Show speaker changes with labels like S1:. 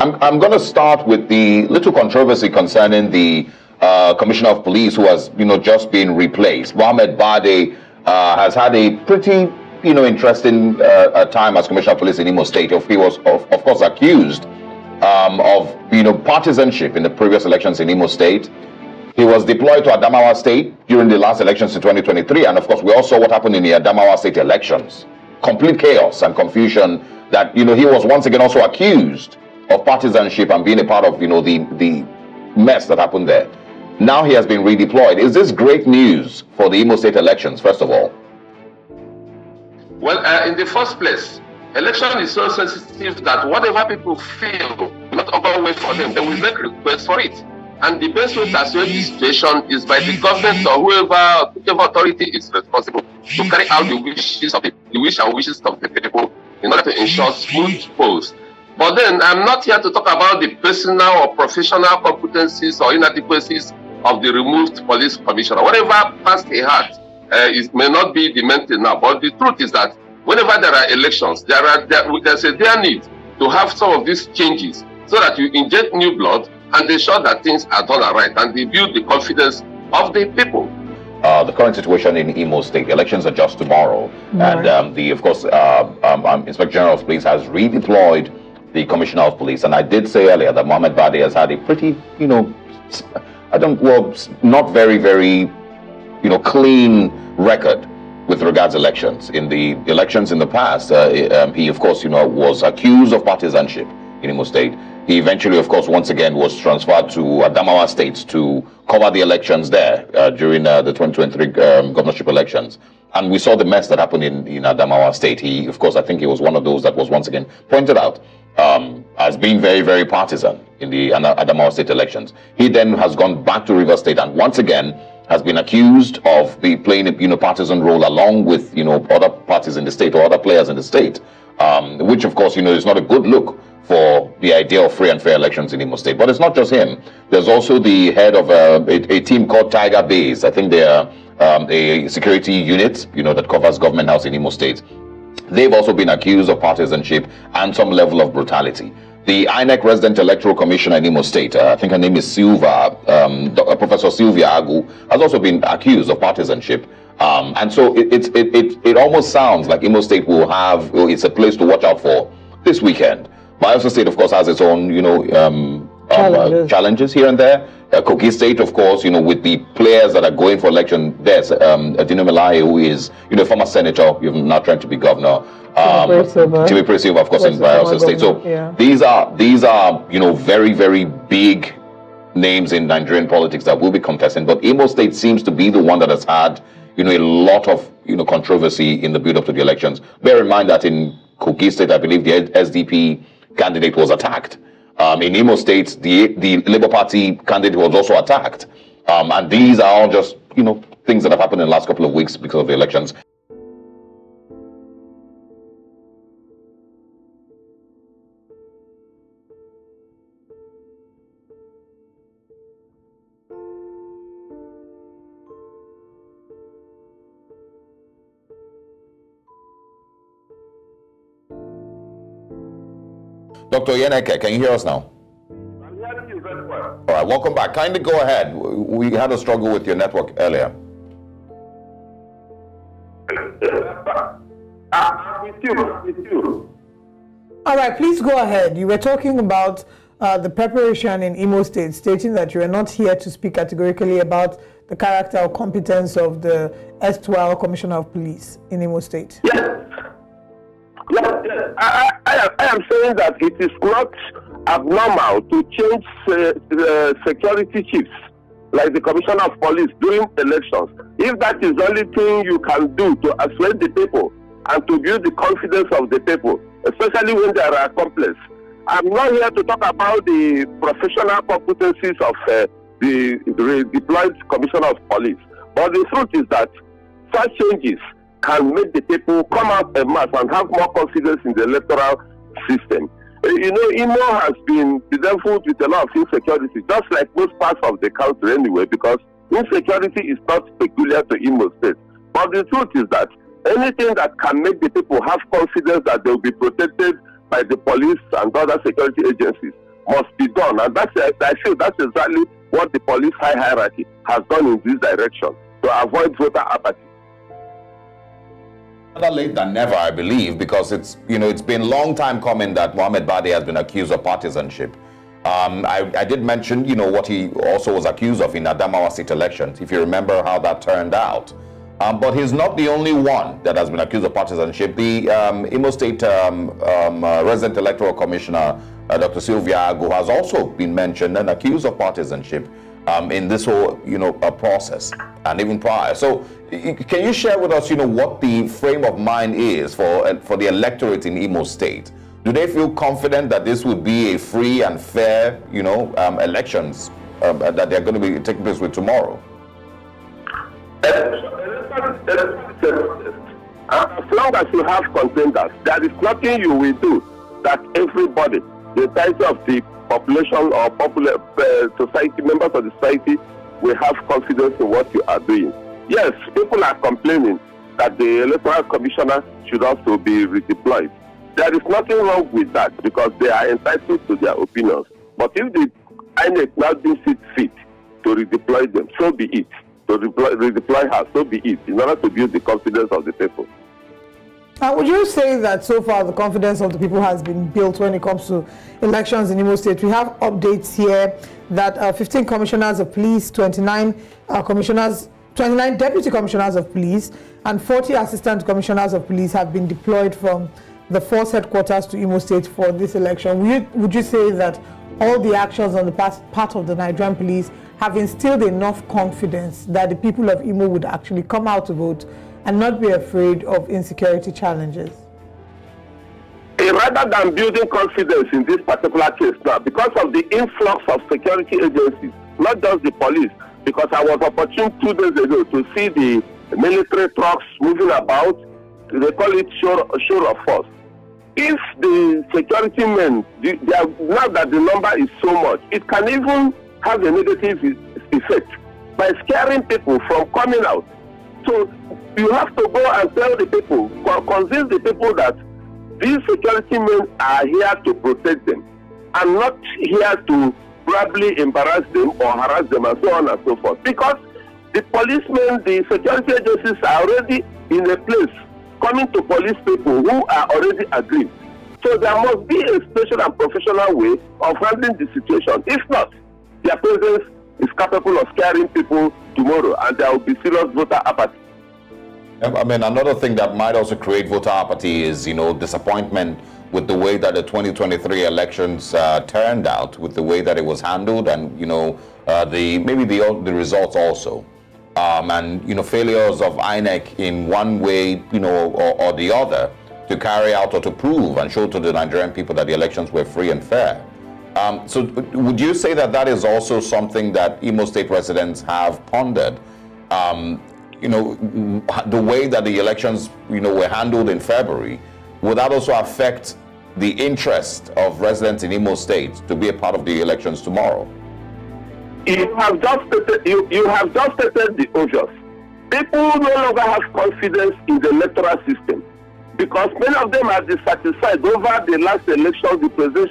S1: I'm going to start with the little controversy concerning the Commissioner of Police, who has, just been replaced. Mohammed Bade has had a pretty, interesting time as Commissioner of Police in Imo State. He was, of course, accused of, partisanship in the previous elections in Imo State. He was deployed to Adamawa State during the last elections in 2023, and of course, we all saw what happened in the Adamawa State elections. Complete chaos and confusion. That he was once again also accused of partisanship and being a part of the mess that happened there. Now he has been redeployed. Is this great news for the Imo State elections, first of all?
S2: Well, in the first place, election is so sensitive that whatever people feel not overweight for them, they will make requests for it. And the best way to assure this situation is by the government or whoever authority is responsible to carry out the wishes of the wishes of the people in order to ensure smooth polls. But then I'm not here to talk about the personal or professional competencies or inadequacies of the removed police commissioner. Whatever past he had, it may not be the main thing now. But the truth is that whenever there are elections, there's a dire need to have some of these changes so that you inject new blood and ensure that things are done right and they build the confidence of the people.
S1: The current situation in Imo State, elections are just tomorrow, and of course, Inspector General of Police has redeployed the Commissioner of Police, and I did say earlier that Mohammed Bade has had a pretty, not very, very, clean record with regards to elections. In the elections in the past, he, of course, was accused of partisanship in Imo State. He eventually, of course, once again was transferred to Adamawa State to cover the elections there during the 2023 governorship elections. And we saw the mess that happened in Adamawa State. He, of course, I think he was one of those that was once again pointed out as being very, very partisan in the Adamawa State elections. He then has gone back to Rivers State and once again has been accused of playing a partisan role along with other parties in the state or other players in the state, which of course is not a good look for the idea of free and fair elections in Imo State. But it's not just him. There's also the head of a team called Tiger Base. I think they are a security unit, that covers government house in Imo State. They've also been accused of partisanship and some level of brutality. The INEC Resident Electoral Commissioner in Imo State, I think her name is Professor Sylvia Agu, has also been accused of partisanship. And so it almost sounds like Imo State will have, it's a place to watch out for this weekend. Bayelsa State, of course, has its own, challenges here and there. Kogi State, of course, with the players that are going for election, there's Adino Melaye, who is, former senator, now trying to be governor. Timmy Silva, of course, in Bayelsa State. So these are, very, very big names in Nigerian politics that will be contesting. But Imo State seems to be the one that has had, a lot of, controversy in the build-up to the elections. Bear in mind that in Kogi State, I believe the SDP candidate was attacked. In Imo State, the Labour Party candidate was also attacked. And these are all just, things that have happened in the last couple of weeks because of the elections. Dr. Yeneke, can you hear us now?
S3: I'm hearing you very well.
S1: All right, welcome back. Kindly go ahead. We had a struggle with your network earlier.
S3: I'm with you.
S4: All right, please go ahead. You were talking about the preparation in Imo State, stating that you are not here to speak categorically about the character or competence of the erstwhile Commissioner of Police in Imo State.
S3: Yes. I am saying that it is not abnormal to change security chiefs like the Commissioner of Police during elections. If that is the only thing you can do to assuage the people and to build the confidence of the people, especially when they are accomplices. I'm not here to talk about the professional competencies of the deployed Commissioner of Police. But the truth is that such changes can make the people come out en masse and have more confidence in the electoral system. Imo has been bedeviled with a lot of insecurity, just like most parts of the country anyway, because insecurity is not peculiar to Imo State. But the truth is that anything that can make the people have confidence that they will be protected by the police and other security agencies done, and I feel that's exactly what the police high hierarchy has done in this direction to avoid voter apathy.
S1: Better late than never, I believe, because it's been a long time coming that Mohammed Badi has been accused of partisanship. I did mention what he also was accused of in Adamawa State elections, if you remember how that turned out. But he's not the only one that has been accused of partisanship. The Imo State Resident Electoral Commissioner, Dr. Sylvia Agu, has also been mentioned and accused of partisanship in this whole process and even prior. So can you share with us what the frame of mind is for the electorate in Imo State? Do they feel confident that this would be a free and fair elections that they're going to be taking place with tomorrow?
S3: As long as you have contenders, there is nothing you will do that everybody, the entirety of the population or society, members of the society, will have confidence in what you are doing. Yes, people are complaining that the electoral commissioner should also be redeployed. There is nothing wrong with that because they are entitled to their opinions. But if the INEC now deems it fit to redeploy them, so be it. To redeploy her, so be it, in order to build the confidence of the people.
S4: Would you say that so far the confidence of the people has been built when it comes to elections in Imo State? We have updates here that 15 commissioners of police, 29 deputy commissioners of police, and 40 assistant commissioners of police have been deployed from the force headquarters to Imo State for this election. Would you say that all the actions on the part of the Nigerian police have instilled enough confidence that the people of Imo would actually come out to vote and not be afraid of insecurity challenges?
S3: Rather than building confidence in this particular case now, because of the influx of security agencies, not just the police, because I was opportune 2 days ago to see the military trucks moving about, they call it show of force. If the security men, now that the number is so much, it can even have a negative effect by scaring people from coming out. So you have to go and tell the people, convince the people that these security men are here to protect them and not here to probably embarrass them or harass them and so on and so forth. Because the policemen, the security agencies are already in a place coming to police people who are already aggrieved. So there must be a special and professional way of handling the situation. If not, their presence is capable of scaring people tomorrow, and there will be serious voter apathy.
S1: I mean, another thing that might also create voter apathy is, disappointment with the way that the 2023 elections turned out, with the way that it was handled, and the results also, and failures of INEC in one way, or the other, to carry out or to prove and show to the Nigerian people that the elections were free and fair. So would you say that is also something that Imo State residents have pondered? The way that the elections, were handled in February, would that also affect the interest of residents in Imo State to be a part of the elections tomorrow?
S3: You have just stated the obvious. People no longer have confidence in the electoral system because many of them are dissatisfied over the last election, the presidential